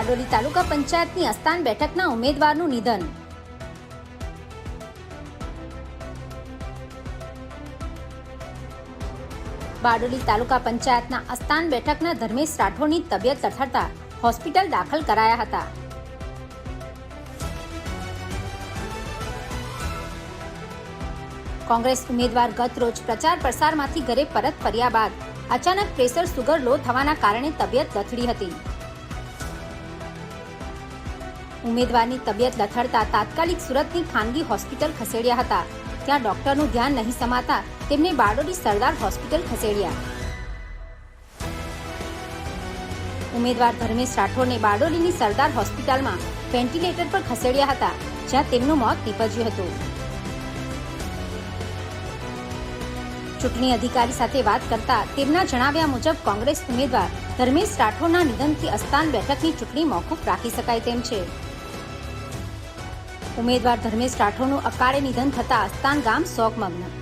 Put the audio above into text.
બારડોલી તાલુકા પંચાયતની અસ્તાન બેઠકના ઉમેદવારનું નિધન. બારડોલી તાલુકા પંચાયતના અસ્તાન બેઠકના ધર્મેશ રાઠોડની તબિયત લથડતા હોસ્પિટલ દાખલ કરાયા હતા. કોંગ્રેસ ઉમેદવાર ગત રોજ પ્રચાર પ્રસારમાંથી ઘરે પરત ફર્યા બાદ અચાનક પ્રેશર સુગર લો થવાના કારણે તબિયત લથડી હતી. ઉમેદવારની તબિયત લથડતા તાત્કાલિક સુરતની ખાનગી હોસ્પિટલ ખસેડ્યા હતા. ત્યાં ડોક્ટરનું ધ્યાન નહીં સમાતા તેમને બારડોલી સરદાર હોસ્પિટલ ખસેડ્યા. ઉમેદવાર ધર્મેશ રાઠોડને બારડોલીની સરદાર હોસ્પિટલમાં વેન્ટિલેટર પર ખસેડ્યા હતા, જ્યાં તેમનું મોત નીપજ્યું હતું. ચૂંટણી અધિકારી સાથે વાત કરતા તેમના જણાવ્યા મુજબ કોંગ્રેસ ઉમેદવાર ધર્મેશ રાઠોડના નિધનથી અસ્તાન બેઠકની ચૂંટણી મોકૂફ રાખી શકાય તેમ છે. ઉમેદવાર ધર્મેશ રાઠોડનું અકાળે નિધન થતા અસ્તાન ગામ શોકમગ્ન.